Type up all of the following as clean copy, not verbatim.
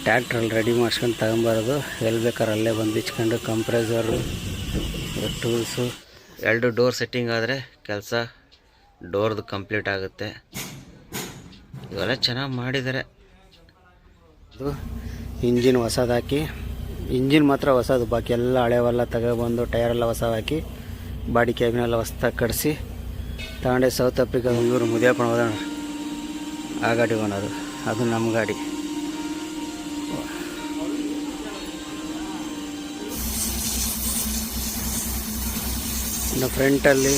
ಟ್ಯಾಕ್ಟ್ರಲ್ಲಿ ready ಮಾಡ್ಸ್ಕೊಂಡು ತಗೊಂಬರೋದು, ಎಲ್ಲಿ ಬೇಕಾದ್ರೆ ಅಲ್ಲೇ ಬಂದು ಇಚ್ಕೊಂಡು ಕಂಪ್ರೆಸರು, ಟೂಲ್ಸು. 2 ಡೋರ್ ಸೆಟ್ಟಿಂಗ್ ಆದರೆ ಕೆಲಸ ಡೋರ್ದು ಕಂಪ್ಲೀಟ್ ಆಗುತ್ತೆ. ಇವೆಲ್ಲ ಚೆನ್ನಾಗಿ ಮಾಡಿದ್ದಾರೆ. ಇದು ಇಂಜಿನ್ ಹೊಸದಾಕಿ, ಇಂಜಿನ್ ಮಾತ್ರ ಹೊಸದು, ಬಾಕಿ ಎಲ್ಲ ಹಳೆವೆಲ್ಲ ತಗೊಬಂದು ಟೈರೆಲ್ಲ ಹೊಸ ಹಾಕಿ ಬಾಡಿ ಕ್ಯಾಬಿನೆಲ್ಲ ಹೊಸ್ದಾಗಿ ಕಡಿಸಿ ತಗೊಂಡೆ ಸೌತ್ ಆಫ್ರಿಕಾ ಇವರು ಮುದಿಯಪ್ಪನ ಹೋದ ಆ ಗಾಡಿ ಬಂದದು, ಅದು ನಮ್ಮ ಗಾಡಿ. ಇನ್ನು ಫ್ರಂಟಲ್ಲಿ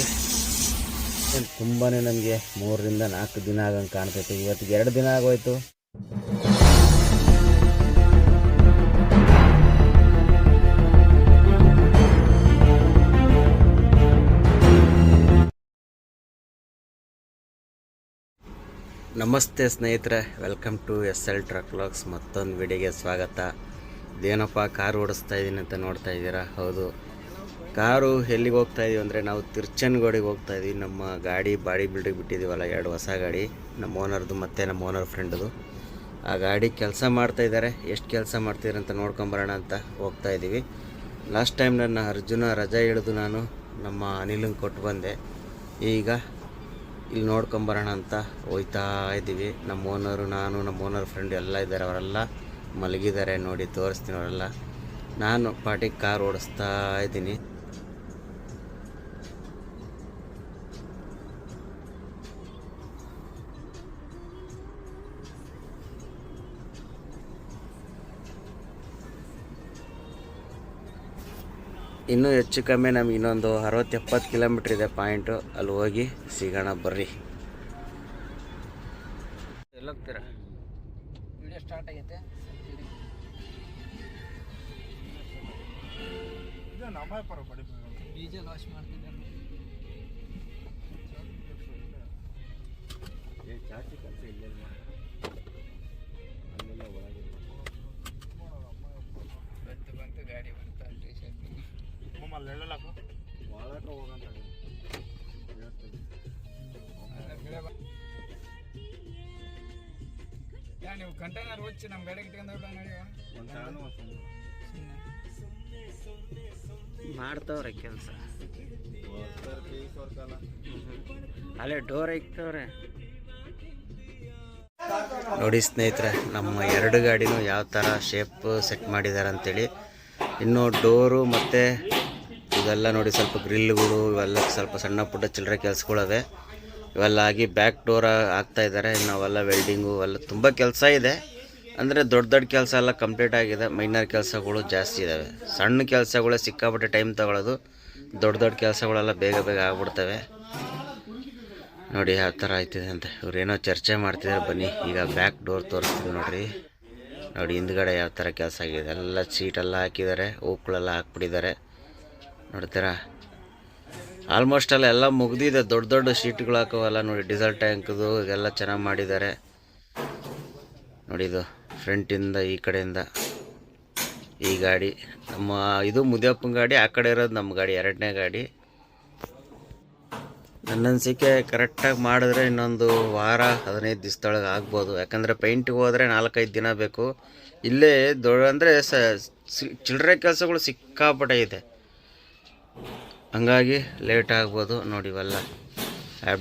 ತುಂಬಾ ನಮಗೆ 3 ರಿಂದ 4 ದಿನ ಆಗಂಗೆ ಕಾಣ್ತೈತೆ. ಇವತ್ತಿಗೆ 2 ದಿನ ಆಗೋಯ್ತು. ನಮಸ್ತೆ ಸ್ನೇಹಿತರೆ, welcome to SL truck vlogs. ಮತ್ತೊಂದು ವಿಡಿಯೋಗೆ ಸ್ವಾಗತ. ಇದೇನಪ್ಪ ಕಾರು ಓಡಿಸ್ತಾ ಇದ್ದೀನಿ ಅಂತ ನೋಡ್ತಾ ಇದ್ದೀರಾ? ಹೌದು, ಕಾರು ಎಲ್ಲಿಗೆ ಹೋಗ್ತಾ ಇದೀವಿ ಅಂದರೆ ನಾವು ತಿರ್ಚನಗೋಡಿಗೆ ಹೋಗ್ತಾ ಇದ್ದೀವಿ. ನಮ್ಮ ಗಾಡಿ ಬಾಡಿ ಬಿಲ್ಡಿಗೆ ಬಿಟ್ಟಿದ್ದೀವಲ್ಲ, 2 ಹೊಸ ಗಾಡಿ, ನಮ್ಮ ಓನರ್ದು ಮತ್ತು ನಮ್ಮ ಓನರ್ ಫ್ರೆಂಡ್ದು. ಆ ಗಾಡಿ ಕೆಲಸ ಮಾಡ್ತಾಯಿದ್ದಾರೆ. ಎಷ್ಟು ಕೆಲಸ ಮಾಡ್ತಿದ್ದಾರೆ ಅಂತ ನೋಡ್ಕೊಂಬರೋಣ ಅಂತ ಹೋಗ್ತಾ ಇದ್ದೀವಿ. ಲಾಸ್ಟ್ ಟೈಮ್ ನನ್ನ ಅರ್ಜುನ ರಜೆ ಹಿಡಿದು ನಾನು ನಮ್ಮ ಅನಿಲಂಗೆ ಕೊಟ್ಟು ಬಂದೆ. ಈಗ ಇಲ್ಲಿ ನೋಡ್ಕೊಂಬರೋಣ ಅಂತ ಹೋಗ್ತಾ ಇದ್ದೀವಿ. ನಮ್ಮ ಓನರು, ನಾನು, ನಮ್ಮ ಓನರ್ ಫ್ರೆಂಡ್ ಎಲ್ಲ ಇದ್ದಾರೆ. ಅವರೆಲ್ಲ ಮಲಗಿದ್ದಾರೆ, ನೋಡಿ ತೋರಿಸ್ತೀನಿ ಅವರೆಲ್ಲ. ನಾನು ಪಾಟಿಗೆ ಕಾರ್ ಓಡಿಸ್ತಾ ಇದ್ದೀನಿ. ಇನ್ನೂ ಹೆಚ್ಚು ಕಮ್ಮಿ ನಮ್ಗೆ ಇನ್ನೊಂದು 60-70 ಕಿಲೋಮೀಟ್ರ್ ಇದೆ ಪಾಯಿಂಟು. ಅಲ್ಲಿ ಹೋಗಿ ಸಿಗೋಣ ಬರ್ರಿ. ಎಲ್ಲೋಗ್ತೀರಾ? ವಿಡಿಯೋ ಸ್ಟಾರ್ಟ್ ಆಗೈತೆ. ಡೀಸೆಲ್ ವಾಶ್ ಮಾಡ್ತಿದ್ದೆ. ಬಂತು ಗಾಡಿ ಬಂತು ಅಲ್ಲಿ ನೀವು ಕಂಟೈನರ್ ಹೋಗಿ ನಮ್ಮ ಗಾಡಿ ಇಟ್ಕೊಂಡು ಮಾಡ್ತವ್ರೆ ಕೆಲಸ. ಅಲ್ಲೇ ಡೋರ್ ಇಕ್ತವ್ರೆ ನೋಡಿ ಸ್ನೇಹಿತರೆ. ನಮ್ಮ 2 ಗಾಡಿನೂ ಯಾವ ಥರ ಶೇಪ್ ಸೆಟ್ ಮಾಡಿದ್ದಾರೆ ಅಂಥೇಳಿ. ಇನ್ನು ಡೋರು ಮತ್ತು ಇವೆಲ್ಲ ನೋಡಿ, ಸ್ವಲ್ಪ ಗ್ರಿಲ್ಗಳು ಇವೆಲ್ಲ ಸ್ವಲ್ಪ ಸಣ್ಣ ಪುಟ್ಟ ಚಿಲ್ಲರೆ ಕೆಲಸಗಳವೆ. ಇವೆಲ್ಲ ಆಗಿ ಬ್ಯಾಕ್ ಡೋರ್ ಹಾಕ್ತಾಯಿದ್ದಾರೆ. ನಾವೆಲ್ಲ ವೆಲ್ಡಿಂಗು ಎಲ್ಲ ತುಂಬ ಕೆಲಸ ಇದೆ. ಅಂದರೆ ದೊಡ್ಡ ಕೆಲಸ ಎಲ್ಲ ಕಂಪ್ಲೀಟ್ ಆಗಿದೆ. ಮೈನರ್ ಕೆಲಸಗಳು ಜಾಸ್ತಿ ಇದ್ದಾವೆ. ಸಣ್ಣ ಕೆಲಸಗಳೇ ಸಿಕ್ಕಾಪಟ್ಟೆ ಟೈಮ್ ತಗೊಳ್ಳೋದು. ದೊಡ್ಡ ಕೆಲಸಗಳೆಲ್ಲ ಬೇಗ ಆಗ್ಬಿಡ್ತವೆ. ನೋಡಿ ಯಾವ ಥರ ಆಯ್ತಿದೆ ಅಂತ. ಇವರೇನೋ ಚರ್ಚೆ ಮಾಡ್ತಿದ್ದಾರೆ. ಬನ್ನಿ ಈಗ ಬ್ಯಾಕ್ ಡೋರ್ ತೋರಿಸ್ತೀವಿ ನೋಡಿರಿ. ನೋಡಿ ಹಿಂದ್ಗಡೆ ಯಾವ ಥರ ಕೆಲಸ ಆಗಿದೆ. ಎಲ್ಲ ಸೀಟೆಲ್ಲ ಹಾಕಿದ್ದಾರೆ, ಹೂಗಳೆಲ್ಲ ಹಾಕ್ಬಿಟ್ಟಿದ್ದಾರೆ. ನೋಡ್ತೀರಾ? ಆಲ್ಮೋಸ್ಟ್ ಎಲ್ಲ ಮುಗ್ದಿದೆ. ದೊಡ್ಡ ಶೀಟ್ಗಳು ಹಾಕೋವಲ್ಲ ನೋಡಿ. ಡೀಸೆಲ್ ಟ್ಯಾಂಕ್ದು ಎಲ್ಲ ಚೆನ್ನಾಗಿ ಮಾಡಿದ್ದಾರೆ ನೋಡಿ. ಇದು ಫ್ರಂಟಿಂದ ಈ ಕಡೆಯಿಂದ ಈ ಗಾಡಿ ನಮ್ಮ, ಇದು ಮುದಿಯಪ್ಪನ ಗಾಡಿ. ಆ ಕಡೆ ಇರೋದು ನಮ್ಮ ಗಾಡಿ, 2ನೇ ಗಾಡಿ. ನನ್ನ ಅನಿಸಿಕೆ ಕರೆಕ್ಟಾಗಿ ಮಾಡಿದ್ರೆ ಇನ್ನೊಂದು ವಾರ 15 ದಿವಸದೊಳಗೆ ಆಗ್ಬೋದು. ಯಾಕಂದರೆ ಪೇಂಟಿಗೆ ಹೋದರೆ 4-5 ದಿನ ಬೇಕು. ಇಲ್ಲೇ ಅಂದರೆ ಚಿಲ್ಲರೆ ಕೆಲಸಗಳು ಸಿಕ್ಕಾಪಟ್ಟೆ ಇದೆ, ಹಂಗಾಗಿ ಲೇಟ್ ಆಗ್ಬೋದು. ನೋಡಿ ಇವೆಲ್ಲ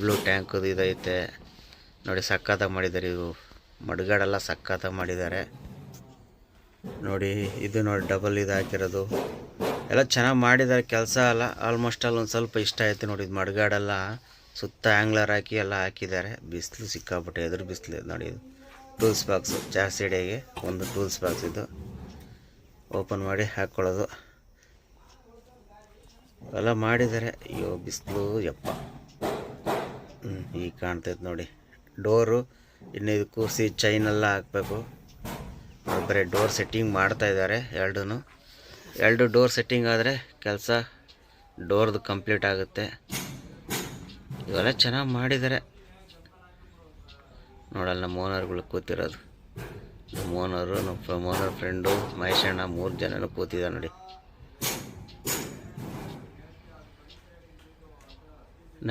ಬ್ಲೂ ಟ್ಯಾಂಕದು ಇದೈತೆ ನೋಡಿ. ಸಕ್ಕತ್ತಾಗಿ ಮಾಡಿದ್ದಾರೆ. ಇವು ಮಡ್ಗಾಡೆಲ್ಲ ಸಕ್ಕತ್ತಾಗಿ ಮಾಡಿದ್ದಾರೆ ನೋಡಿ. ಇದು ನೋಡಿ ಡಬಲ್ ಇದು ಹಾಕಿರೋದು ಎಲ್ಲ ಚೆನ್ನಾಗಿ ಮಾಡಿದ್ದಾರೆ. ಕೆಲಸ ಎಲ್ಲ ಆಲ್ಮೋಸ್ಟ್ ಒಂದು ಸ್ವಲ್ಪ ಇಷ್ಟ ಆಯಿತು ನೋಡಿ. ಇದು ಮಡ್ಗಾಡೆಲ್ಲ ಸುತ್ತ ಆ್ಯಂಗ್ಲರ್ ಹಾಕಿ ಎಲ್ಲ ಹಾಕಿದ್ದಾರೆ. ಬಿಸಿಲು ಸಿಕ್ಕಾಪಟ್ಟೆ, ಎದುರು ಬಿಸಿಲು ನೋಡಿ. ಇದು ಟೂಲ್ಸ್ ಬಾಕ್ಸು, ಜಾಸ್ತಿಡೆಗೆ ಒಂದು ಟೂಲ್ಸ್ ಬಾಕ್ಸ್. ಇದು ಓಪನ್ ಮಾಡಿ ಹಾಕ್ಕೊಳ್ಳೋದು ಎಲ್ಲ ಮಾಡಿದ್ದಾರೆ. ಅಯ್ಯೋ ಬಿಸಿಲು ಯಪ್ಪ. ಈಗ ಕಾಣ್ತೈತೆ ನೋಡಿ ಡೋರು. ಇನ್ನು ಇದು ಕೂರಿಸಿ ಚೈನೆಲ್ಲ ಹಾಕಬೇಕು. ಬರೀ ಡೋರ್ ಸೆಟ್ಟಿಂಗ್ ಮಾಡ್ತಾಯಿದ್ದಾರೆ. 2 ಡೋರ್ ಸೆಟ್ಟಿಂಗ್ ಆದರೆ ಕೆಲಸ ಡೋರ್ದು ಕಂಪ್ಲೀಟ್ ಆಗುತ್ತೆ. ಇವೆಲ್ಲ ಚೆನ್ನಾಗಿ ಮಾಡಿದ್ದಾರೆ. ನೋಡಲ್ಲ ನಮ್ಮ ಓನರ್ಗಳು ಕೂತಿರೋದು. ನಮ್ಮ ಓನರು, ನಮ್ಮ ಓನರ್ ಫ್ರೆಂಡು ಮಹೇಶಣ್ಣ, 3 ಜನನೂ ಕೂತಿದ್ದಾರೆ ನೋಡಿ.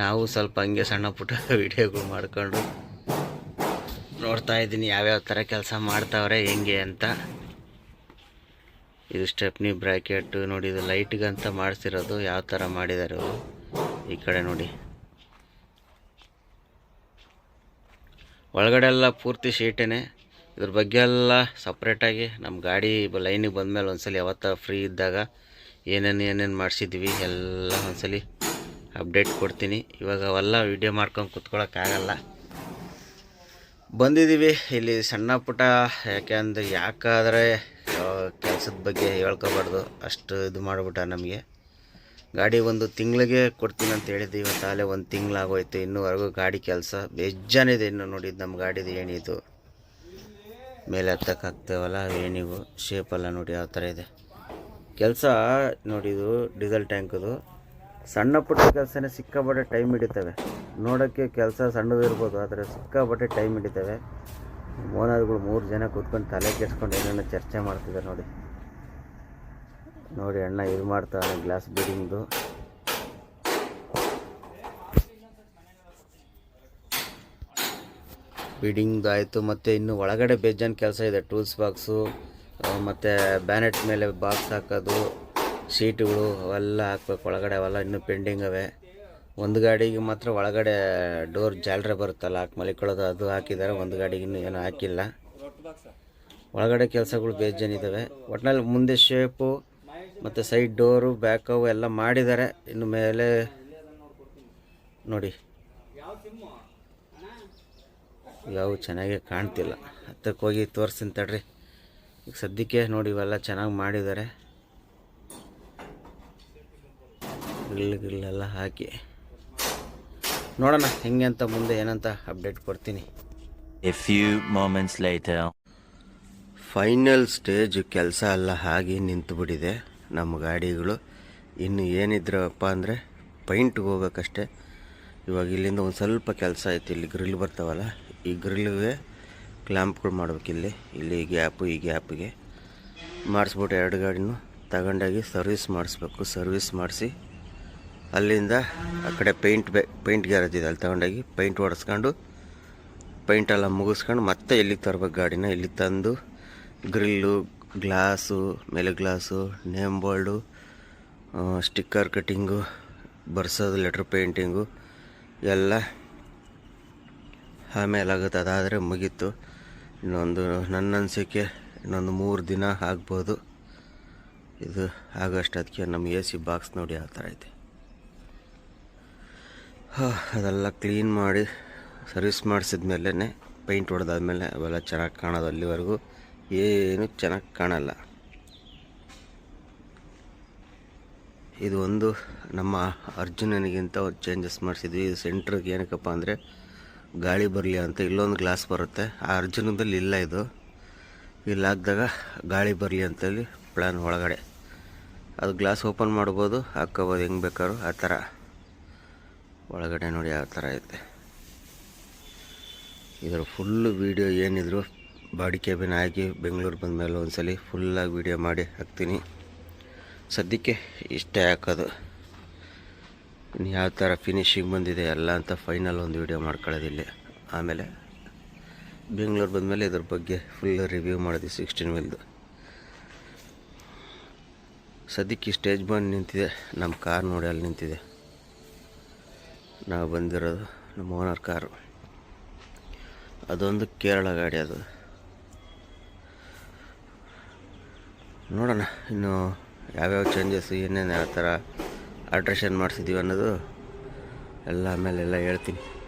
ನಾವು ಸ್ವಲ್ಪ ಹಂಗೆ ಸಣ್ಣ ಪುಟ್ಟ ವಿಡಿಯೋಗಳು ಮಾಡ್ಕೊಂಡು ನೋಡ್ತಾ ಇದ್ದೀನಿ ಯಾವ್ಯಾವ ಥರ ಕೆಲಸ ಮಾಡ್ತಾವ್ರೆ ಹೆಂಗೆ ಅಂತ. ಇದು ಸ್ಟೆಪ್ನಿ ಬ್ರ್ಯಾಕೆಟ್ ನೋಡಿ, ಇದು ಲೈಟ್ಗಂತ ಮಾಡಿಸಿರೋದು. ಯಾವ ಥರ ಮಾಡಿದ್ದಾರೆ ಇವರು. ಈ ಕಡೆ ನೋಡಿ, ಒಳಗಡೆ ಎಲ್ಲ ಪೂರ್ತಿ ಶೀಟೇನೆ. ಇದ್ರ ಬಗ್ಗೆ ಎಲ್ಲ ಸಪ್ರೇಟಾಗಿ ನಮ್ಮ ಗಾಡಿ ಲೈನಿಗೆ ಬಂದಮೇಲೆ ಒಂದ್ಸಲಿ ಯಾವತ್ತ ಫ್ರೀ ಇದ್ದಾಗ ಏನೇನು ಮಾಡಿಸಿದ್ವಿ ಎಲ್ಲ ಒಂದ್ಸಲಿ ಅಪ್ಡೇಟ್ ಕೊಡ್ತೀನಿ. ಇವಾಗ ಅವೆಲ್ಲ ವೀಡಿಯೋ ಮಾಡ್ಕೊಂಡು ಕುತ್ಕೊಳ್ಳೋಕ್ಕಾಗಲ್ಲ. ಬಂದಿದ್ದೀವಿ ಇಲ್ಲಿ ಸಣ್ಣ ಪುಟ್ಟ, ಯಾಕಾದರೆ ಕೆಲಸದ ಬಗ್ಗೆ ಹೇಳ್ಕೊಬಾರ್ದು, ಅಷ್ಟು ಇದು ಮಾಡಿಬಿಟ್ಟ ನಮಗೆ. ಗಾಡಿ ಒಂದು ತಿಂಗಳಿಗೆ ಕೊಡ್ತೀನಿ ಅಂತ ಹೇಳಿದ್ದೆ. ಇವತ್ತು ಅಲ್ಲೇ ಒಂದು ತಿಂಗಳಾಗೋಯ್ತು, ಇನ್ನೂವರೆಗೂ ಗಾಡಿ ಕೆಲಸ ಬೇಜಾನಿದೆ. ಇನ್ನು ನೋಡಿದ್ದು ನಮ್ಮ ಗಾಡಿದು ಏಣಿದು ಮೇಲೆ ಹತ್ತಕ್ಕಾಗ್ತೇವಲ್ಲ, ಏಣಿಗೂ ಶೇಪೆಲ್ಲ ನೋಡಿ ಯಾವ ಥರ ಇದೆ ಕೆಲಸ. ನೋಡಿದು ಡೀಸೆಲ್ ಟ್ಯಾಂಕದು ಸಣ್ಣ ಪುಟ್ಟ ಕೆಲಸನೇ ಸಿಕ್ಕಾಪಟ್ಟೆ ಟೈಮ್ ಹಿಡಿತವೆ. ನೋಡೋಕ್ಕೆ ಕೆಲಸ ಸಣ್ಣದಿರ್ಬೋದು, ಆದರೆ ಸಿಕ್ಕಾಪಟ್ಟೆ ಟೈಮ್ ಹಿಡಿತವೆ. ಓನರ್ಗಳು 3 ಜನ ಕೂತ್ಕೊಂಡು ತಲೆ ಕೆಡ್ಸ್ಕೊಂಡು ಏನೇನೋ ಚರ್ಚೆ ಮಾಡ್ತಿದ್ದಾರೆ ನೋಡಿ. ನೋಡಿ ಅಣ್ಣ ಇದು ಮಾಡ್ತಾನೆ ಗ್ಲಾಸ್ ಬೀಡಿಂಗ್ದು. ಬೀಡಿಂಗ್ದು ಆಯಿತು. ಮತ್ತು ಇನ್ನು ಒಳಗಡೆ ಬೇಜಾನ್ ಕೆಲಸ ಇದೆ. ಟೂಲ್ಸ್ ಬಾಕ್ಸು ಮತ್ತು ಬ್ಯಾನೆಟ್ ಮೇಲೆ ಬಾಕ್ಸ್ ಹಾಕೋದು, ಸೀಟುಗಳು ಅವೆಲ್ಲ ಹಾಕ್ಬೇಕು ಒಳಗಡೆ. ಅವೆಲ್ಲ ಇನ್ನೂ ಪೆಂಡಿಂಗ್ ಅವೆ. ಒಂದು ಗಾಡಿಗೆ ಮಾತ್ರ ಒಳಗಡೆ ಡೋರ್ ಜಾಲರೆ ಬರುತ್ತಲ್ಲ, ಹಾಕಿ ಮಲಿಕೊಳ್ಳೋದು, ಅದು ಹಾಕಿದ್ದಾರೆ. ಒಂದು ಗಾಡಿಗೆ ಇನ್ನೂ ಏನೂ ಹಾಕಿಲ್ಲ. ಒಳಗಡೆ ಕೆಲಸಗಳು ಬೇಜಾನಿದ್ದಾವೆ. ಒಟ್ಟಿನಲ್ಲಿ ಮುಂದೆ ಶೇಪು ಮತ್ತು ಸೈಡ್ ಡೋರು, ಬ್ಯಾಕವು ಎಲ್ಲ ಮಾಡಿದ್ದಾರೆ. ಇನ್ನು ಮೇಲೆ ನೋಡಿ ಯಾವ ಚೆನ್ನಾಗೇ ಕಾಣ್ತಿಲ್ಲ. ಹತ್ತಕ್ಕೆ ಹೋಗಿ ತೋರಿಸ್ತೀನಿ ತಡ್ರಿ. ಈಗ ಸದ್ಯಕ್ಕೆ ನೋಡಿ ಇವೆಲ್ಲ ಚೆನ್ನಾಗಿ ಮಾಡಿದ್ದಾರೆ. ಗ್ರಿಲ್ಲೆಲ್ಲ ಹಾಕಿ ನೋಡೋಣ ಹೆಂಗೆ ಅಂತ, ಮುಂದೆ ಏನಂತ ಅಪ್ಡೇಟ್ ಕೊಡ್ತೀನಿ. A few moments later. Final stage ಕೆಲಸ ಎಲ್ಲ ಆಗಿ ನಿಂತುಬಿಟ್ಟಿದೆ ನಮ್ಮ ಗಾಡಿಗಳು. ಇನ್ನು ಏನಿದ್ರಪ್ಪ ಅಂದರೆ ಪೈಂಟ್ಗೆ ಹೋಗ್ಬೇಕಷ್ಟೆ. ಇವಾಗ ಇಲ್ಲಿಂದ ಒಂದು ಸ್ವಲ್ಪ ಕೆಲಸ ಐತಿ. ಇಲ್ಲಿ ಗ್ರಿಲ್ ಬರ್ತಾವಲ್ಲ, ಈ ಗ್ರಿಲ್ಗೆ ಕ್ಲ್ಯಾಂಪ್ಗಳು ಮಾಡ್ಬೇಕು. ಇಲ್ಲಿ ಗ್ಯಾಪು, ಈ ಗ್ಯಾಪಿಗೆ ಮಾಡಿಸ್ಬಿಟ್ಟು 2 ಗಾಡಿನೂ ತಗೊಂಡೋಗಿ ಸರ್ವಿಸ್ ಮಾಡಿಸ್ಬೇಕು. ಸರ್ವಿಸ್ ಮಾಡಿಸಿ ಅಲ್ಲಿಂದ ಆ ಕಡೆ ಪೇಂಟ್ ಗ್ಯಾರೇಜ್ ಇದೆ, ಅಲ್ಲಿ ತಗೊಂಡೋಗಿ ಪೇಂಟ್ ಹೊಡೆಸ್ಕೊಂಡು ಪೇಂಟೆಲ್ಲ ಮುಗಿಸ್ಕೊಂಡು ಮತ್ತೆ ಇಲ್ಲಿಗೆ ತರ್ಬೇಕು ಗಾಡಿನ. ಇಲ್ಲಿ ತಂದು ಗ್ರಿಲ್ಲು, ಗ್ಲಾಸು, ಮೇಲೆ glass, name board, sticker cutting, ಬರ್ಸೋದು, ಲೆಟ್ರ್ ಪೇಂಟಿಂಗು ಎಲ್ಲ ಆಮೇಲೆ ಆಗುತ್ತೆ. ಅದಾದರೆ ಮುಗೀತು. ಇನ್ನೊಂದು ನನ್ನ ಅನಿಸಿಕೆ ಇನ್ನೊಂದು 3 ದಿನ ಆಗ್ಬೋದು ಇದು ಆಗೋಷ್ಟೊತ್ತಿಗೆ. ನಮ್ಮ AC ಬಾಕ್ಸ್ ನೋಡಿ ಯಾವ ಥರ ಐತೆ. ಅದೆಲ್ಲ ಕ್ಲೀನ್ ಮಾಡಿ ಸರ್ವಿಸ್ ಮಾಡಿಸಿದ್ಮೇಲೆ, ಪೇಂಟ್ ಹೊಡೆದಾದ್ಮೇಲೆ ಅವೆಲ್ಲ ಚೆನ್ನಾಗಿ ಕಾಣೋದು. ಅಲ್ಲಿವರೆಗೂ ಏನು ಚೆನ್ನಾಗಿ ಕಾಣಲ್ಲ. ಇದು ಒಂದು ನಮ್ಮ ಅರ್ಜುನನಿಗಿಂತ ಒಂದು ಚೇಂಜಸ್ ಮಾಡಿಸಿದ್ವಿ. ಇದು ಸೆಂಟ್ರಿಗೆ ಏನಕ್ಕಪ್ಪ ಅಂದರೆ ಗಾಳಿ ಬರಲಿ ಅಂತ ಇಲ್ಲೊಂದು ಗ್ಲಾಸ್ ಬರುತ್ತೆ. ಆ ಅರ್ಜುನದಲ್ಲಿ ಇಲ್ಲ, ಇದು ಇಲ್ಲಿ ಹಾಕಿದಾಗ ಗಾಳಿ ಬರಲಿ ಅಂತೇಳಿ ಪ್ಲ್ಯಾನ್ ಒಳಗಡೆ. ಅದು ಗ್ಲಾಸ್ ಓಪನ್ ಮಾಡ್ಬೋದು, ಹಾಕ್ಕೋಬೋದು ಹೆಂಗೆ ಬೇಕಾದ್ರೂ ಆ ಥರ. ಒಳಗಡೆ ನೋಡಿ ಯಾವ ಥರ ಐತೆ. ಇದರ ಫುಲ್ಲು ವೀಡಿಯೋ ಏನಿದ್ರು ಬಾಡಿ ಕ್ಯಾಬಿನ್ ಆಗಿ ಬೆಂಗಳೂರು ಬಂದಮೇಲೆ ಒಂದ್ಸಲಿ ಫುಲ್ಲಾಗಿ ವೀಡಿಯೋ ಮಾಡಿ ಹಾಕ್ತೀನಿ. ಸದ್ಯಕ್ಕೆ ಇಷ್ಟೇ ಹಾಕೋದು. ಇನ್ನು ಯಾವ ಥರ ಫಿನಿಶಿಂಗ್ ಬಂದಿದೆ ಎಲ್ಲ ಅಂತ ಫೈನಲ್ ಒಂದು ವೀಡಿಯೋ ಮಾಡ್ಕೊಳ್ಳೋದಿಲ್ಲ. ಆಮೇಲೆ ಬೆಂಗಳೂರು ಬಂದಮೇಲೆ ಇದ್ರ ಬಗ್ಗೆ ಫುಲ್ ರಿವ್ಯೂ ಮಾಡಿದ್ವಿ 16 ವೀಲ್ದು. ಸದ್ಯಕ್ಕೆ ಸ್ಟೇಜ್ ಬಂದು ನಿಂತಿದೆ. ನಮ್ಮ ಕಾರ್ ನೋಡಿ ಅಲ್ಲಿ ನಿಂತಿದೆ. ನಾವು ಬಂದಿರೋದು ನಮ್ಮ ಓನರ್ ಕಾರು. ಅದೊಂದು ಕೇರಳ ಗಾಡಿ. ಅದು ನೋಡೋಣ ಇನ್ನು ಯಾವ್ಯಾವ ಚೇಂಜಸ್, ಏನೇನು ಯಾವ ಥರ ಆಲ್ಟ್ರೇಷನ್ ಮಾಡಿಸಿದ್ದೀವಿ ಅನ್ನೋದು ಎಲ್ಲ ಆಮೇಲೆಲ್ಲ ಹೇಳ್ತೀನಿ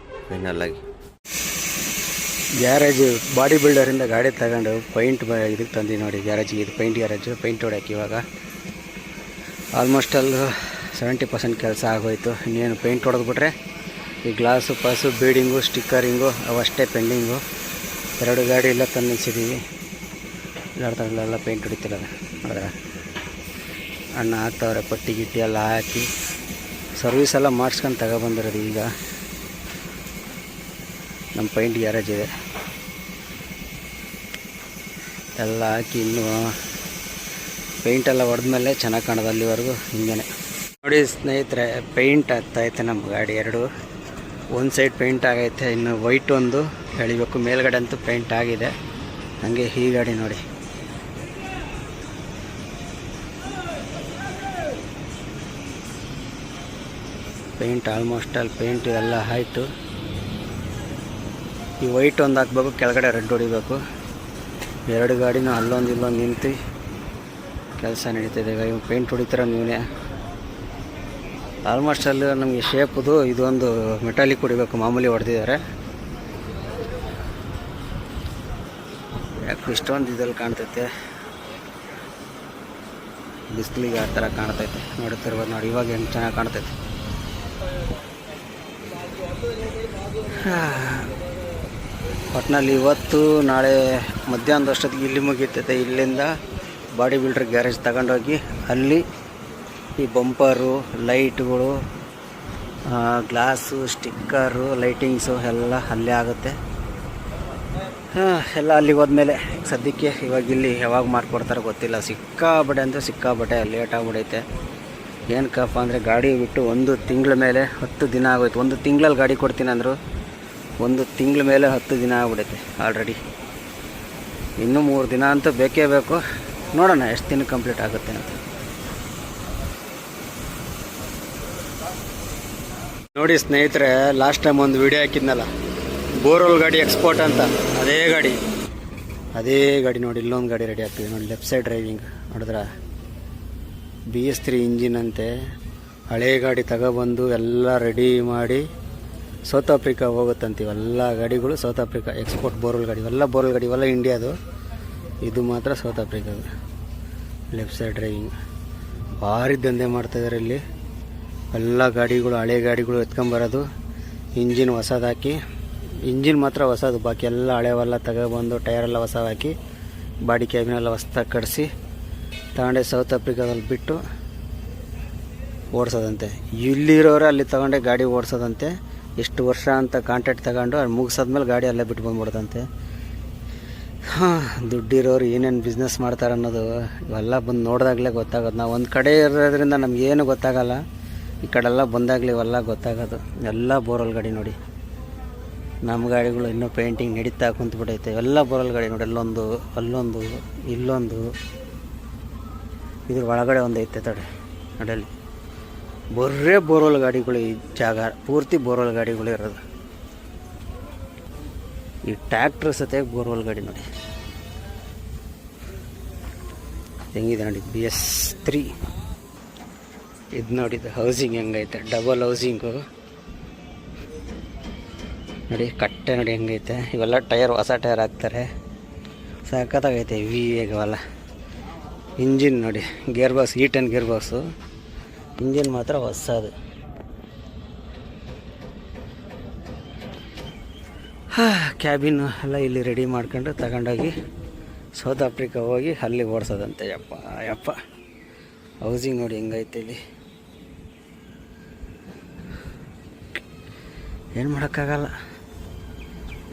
ಫೈನಲ್ಲಾಗಿ. ಗ್ಯಾರೇಜ್ ಬಾಡಿ ಬಿಲ್ಡರಿಂದ ಗಾಡಿ ತಗೊಂಡು ಪೈಂಟ್ ಇದಕ್ಕೆ ತಂದು ನೋಡಿ ಗ್ಯಾರೇಜಿಗೆ. ಇದು ಪೈಂಟ್ ಗ್ಯಾರೇಜು. ಪೈಂಟ್ ಹೊಡ್ಯಾಕೆ ಇವಾಗ ಆಲ್ಮೋಸ್ಟ್ ಅಲ್ಲಿ 70% ಕೆಲಸ ಆಗೋಯ್ತು. ಇನ್ನೇನು ಪೇಂಟ್ ಹೊಡೆದ್ಬಿಟ್ರೆ ಈ ಗ್ಲಾಸು, ಪಾಸು, ಬೀಡಿಂಗು, ಸ್ಟಿಕ್ಕರಿಂಗು ಅವಷ್ಟೇ ಪೆಂಡಿಂಗು. 2 ಗಾಡಿ ಎಲ್ಲ ತಂದು ನಿಲ್ಸಿದ್ದೀವಿ. ಎಲ್ಲ ಪೇಂಟ್ ಹೊಡಿತಿರೋದು ನೋಡಿದ್ರೆ. ಅಣ್ಣ ಹಾಕ್ತವ್ರೆ ಪಟ್ಟಿ ಗಿಟ್ಟಿ ಎಲ್ಲ ಹಾಕಿ ಸರ್ವಿಸ್ ಎಲ್ಲ ಮಾಡಿಸ್ಕೊಂಡು ತಗೊಬಂದಿರೋದು. ಈಗ ನಮ್ಮ ಪೈಂಟ್ ಗ್ಯಾರೇಜ್ ಇದೆ, ಎಲ್ಲ ಹಾಕಿ ಇನ್ನೂ ಪೇಂಟೆಲ್ಲ ಹೊಡೆದ್ಮೇಲೆ ಚೆನ್ನಾಗಿ ಕಾಣೋದು. ಅಲ್ಲಿವರೆಗೂ ಹಿಂಗೆ ನೋಡಿ ಸ್ನೇಹಿತರೆ, ಪೇಂಟ್ ಆಗ್ತಾಯಿತೆ ನಮ್ಮ ಗಾಡಿ 2. ಒಂದು ಸೈಡ್ ಪೇಂಟ್ ಆಗೈತೆ, ಇನ್ನು ವೈಟ್ ಒಂದು ಎಳಿಬೇಕು. ಮೇಲ್ಗಡೆ ಅಂತೂ ಪೇಂಟ್ ಆಗಿದೆ. ಹಾಗೆ ಈ ಗಾಡಿ ನೋಡಿ ಪೇಂಟ್ ಆಲ್ಮೋಸ್ಟ್ ಅಲ್ಲಿ ಪೇಂಟ್ ಎಲ್ಲ ಆಯಿತು. ಈ ವೈಟ್ ಒಂದು ಹಾಕ್ಬೇಕು, ಕೆಳಗಡೆ ರೆಡ್ ಹೊಡಿಬೇಕು. 2 ಗಾಡಿನೂ ಅಲ್ಲೊಂದು ಇಲ್ಲೊಂದು ನಿಂತು ಕೆಲಸ ನಡೀತಿದೆ. ಈಗ ಇವು ಪೇಂಟ್ ಹೊಡಿತಾರೆ ನೀವೇ. ಆಲ್ಮೋಸ್ಟ್ ಅಲ್ಲಿ ನಮಗೆ ಶೇಪ್ದು ಇದೊಂದು ಮೆಟಾಲಿಕ್ ಹೊಡಿಬೇಕು, ಮಾಮೂಲಿ ಹೊಡೆದಿದ್ದಾರೆ. ಯಾಕೆ ಇಷ್ಟೊಂದು ಇದಲ್ಲಿ ಕಾಣ್ತೈತೆ, ಬಿಸಿಲಿಗೆ ಆ ಥರ ಕಾಣ್ತೈತೆ. ನೋಡುತ್ತಿರ್ಬೋದು ನೋಡಿ, ಇವಾಗ ಹೆಂಗೆ ಚೆನ್ನಾಗಿ ಕಾಣ್ತೈತೆ. ಒಟ್ಟಿನಲ್ಲಿ ಇವತ್ತು ನಾಳೆ ಮಧ್ಯಾಹ್ನದಷ್ಟೊತ್ತಿಗೆ ಇಲ್ಲಿ ಮುಗಿತೈತೆ. ಇಲ್ಲಿಂದ ಬಾಡಿ ಬಿಲ್ಡರ್ ಗ್ಯಾರೇಜ್ ತಗೊಂಡೋಗಿ ಅಲ್ಲಿ ಈ ಬಂಪರು, ಲೈಟ್ಗಳು, ಗ್ಲಾಸು, ಸ್ಟಿಕ್ಕರು, ಲೈಟಿಂಗ್ಸು ಎಲ್ಲ ಅಲ್ಲೇ ಆಗುತ್ತೆ. ಎಲ್ಲ ಅಲ್ಲಿಗೆ ಹೋದ್ಮೇಲೆ ಸದ್ಯಕ್ಕೆ ಇವಾಗ ಇಲ್ಲಿ ಯಾವಾಗ ಮಾಡಿಕೊಡ್ತಾರೋ ಗೊತ್ತಿಲ್ಲ. ಸಿಕ್ಕಾಬಟ್ಟೆ ಅಂದರೆ ಸಿಕ್ಕಾಬಟ್ಟೆ ಲೇಟ್ ಆಗಿಬಿಡೈತೆ. ಏನಕ್ಕಪ್ಪ ಅಂದರೆ ಗಾಡಿ ಬಿಟ್ಟು 1 ತಿಂಗಳ ಮೇಲೆ 10 ದಿನ ಆಗೋಯ್ತು. 1 ತಿಂಗಳಲ್ಲಿ ಗಾಡಿ ಕೊಡ್ತೀನಿ ಅಂದರು, 1 ತಿಂಗಳ ಮೇಲೆ 10 ದಿನ ಆಗ್ಬಿಡೈತೆ ಆಲ್ರೆಡಿ. ಇನ್ನೂ 3 ದಿನ ಅಂತೂ ಬೇಕೇ ಬೇಕು. ನೋಡೋಣ ಎಷ್ಟು ದಿನ ಕಂಪ್ಲೀಟ್ ಆಗುತ್ತೆ ಅಂತ. ನೋಡಿ ಸ್ನೇಹಿತರೆ, ಲಾಸ್ಟ್ ಟೈಮ್ ಒಂದು ವಿಡಿಯೋ ಹಾಕಿದ್ನಲ್ಲ, ಬೋರ್ವೆಲ್ ಗಾಡಿ ಎಕ್ಸ್ಪೋರ್ಟ್ ಅಂತ, ಅದೇ ಗಾಡಿ ನೋಡಿ. ಇಲ್ಲೊಂದು ಗಾಡಿ ರೆಡಿ ಆಗ್ತಿದೆ ನೋಡಿ, ಲೆಫ್ಟ್ ಸೈಡ್ ಡ್ರೈವಿಂಗ್ ನೋಡಿದ್ರೆ. BS3 ಇಂಜಿನ್ ಅಂತೆ. ಹಳೇ ಗಾಡಿ ತಗೊಬಂದು ಎಲ್ಲ ರೆಡಿ ಮಾಡಿ ಸೌತ್ ಆಫ್ರಿಕಾ ಹೋಗುತ್ತಂತೆ. ಇವೆಲ್ಲ ಗಾಡಿಗಳು ಸೌತ್ ಆಫ್ರಿಕಾ ಎಕ್ಸ್ಪೋರ್ಟ್ ಬೋರ್ವೆಲ್ ಗಾಡಿ. ಇವೆಲ್ಲ ಬೋರ್ವೆಲ್ ಗಾಡಿ, ಇವೆಲ್ಲ ಇಂಡಿಯಾದು, ಇದು ಮಾತ್ರ ಸೌತ್ ಆಫ್ರಿಕಾದು. ಲೆಫ್ಟ್ ಸೈಡ್ ಡ್ರೈವಿಂಗ್ ಭಾರಿ ದಂಧೆ ಮಾಡ್ತಾಯಿದ್ದಾರೆ ಇಲ್ಲಿ. ಎಲ್ಲ ಗಾಡಿಗಳು, ಹಳೆ ಗಾಡಿಗಳು ಎತ್ಕೊಂಬರೋದು, ಇಂಜಿನ್ ಹೊಸದು ಹಾಕಿ, ಇಂಜಿನ್ ಮಾತ್ರ ಹೊಸದು, ಬಾಕಿ ಎಲ್ಲ ಹಳೆವೆಲ್ಲ ತಗೊಬಂದು ಟೈರೆಲ್ಲ ಹೊಸ ಹಾಕಿ, ಬಾಡಿ ಕ್ಯಾಬಿನೆಲ್ಲ ಹೊಸ್ದಾಗಿ ಕಡಿಸಿ ತಗೊಂಡೆ ಸೌತ್ ಆಫ್ರಿಕಾದಲ್ಲಿ ಬಿಟ್ಟು ಓಡಿಸೋದಂತೆ. ಇಲ್ಲಿರೋರೆ ಅಲ್ಲಿ ತಗೊಂಡೆ ಗಾಡಿ ಓಡಿಸೋದಂತೆ. ಎಷ್ಟು ವರ್ಷ ಅಂತ ಕಾಂಟ್ರಾಕ್ಟ್ ತಗೊಂಡು ಅದು ಮುಗಿಸೋದ್ಮೇಲೆ ಗಾಡಿ ಅಲ್ಲೇ ಬಿಟ್ಟು ಬಂದ್ಬಿಡ್ದಂತೆ. ದುಡ್ಡಿರೋರು ಏನೇನು ಬಿಸ್ನೆಸ್ ಮಾಡ್ತಾರೆ ಅನ್ನೋದು ಇವೆಲ್ಲ ಬಂದು ನೋಡಿದಾಗಲೇ ಗೊತ್ತಾಗೋದು. ನಾವು ಒಂದು ಕಡೆ ಇರೋದ್ರಿಂದ ನಮಗೇನು ಗೊತ್ತಾಗಲ್ಲ, ಈ ಕಡೆಲ್ಲ ಬಂದಾಗಲೇ ಇವೆಲ್ಲ ಗೊತ್ತಾಗೋದು. ಎಲ್ಲ ಬೋರ್ವೆಲ್ ಗಾಡಿ ನೋಡಿ. ನಮ್ಮ ಗಾಡಿಗಳು ಇನ್ನೂ ಪೇಂಟಿಂಗ್ ನಡೀತಾ ಕುಂತ್ಬಿಟ್ಟೈತೆ. ಎಲ್ಲ ಬೋರ್ವೆಲ್ ಗಾಡಿ ನೋಡಿ, ಅಲ್ಲೊಂದು ಇಲ್ಲೊಂದು, ಇದ್ರ ಒಳಗಡೆ ಒಂದು ಐತೆ ತಡೆ ನಡಲ್ಲಿ. ಬರೇ ಬೋರ್ವೆಲ್ ಗಾಡಿಗಳು, ಈ ಜಾಗ ಪೂರ್ತಿ ಬೋರ್ವೆಲ್ ಗಾಡಿಗಳು ಇರೋದು. ಈ ಟ್ಯಾಕ್ಟ್ರ್ ಸತೆ ಬೋರ್ವೆಲ್ ಗಾಡಿ ನೋಡಿ ಹೆಂಗಿದೆ ನೋಡಿ. BS3 ಇದು ನೋಡಿದ್ದು ಹೌಸಿಂಗ್ ಹೆಂಗೈತೆ, ಡಬಲ್ ಹೌಸಿಂಗು ನೋಡಿ. ಕಟ್ಟೆ ನೋಡಿ ಹೆಂಗೈತೆ. ಇವೆಲ್ಲ ಟೈರ್ ಹೊಸ ಟೈರ್ ಹಾಕ್ತಾರೆ, ಸಖತ್ತಾಗೈತೆ. ಇವೆಲ್ಲ ಇಂಜಿನ್ ನೋಡಿ, gear box E10 gear box. Engine ಮಾತ್ರ ಹೊಸದು. ಕ್ಯಾಬಿನ್ ಎಲ್ಲ ಇಲ್ಲಿ ರೆಡಿ ಮಾಡ್ಕೊಂಡು ತಗೊಂಡೋಗಿ ಸೌತ್ ಆಫ್ರಿಕಾ ಹೋಗಿ ಅಲ್ಲಿ ಓಡಿಸೋದಂತೆ. ಯಪ್ಪ ಹೌಸಿಂಗ್ ನೋಡಿ ಹೆಂಗೈತೆ ಇಲ್ಲಿ. ಏನು ಮಾಡೋಕ್ಕಾಗಲ್ಲ.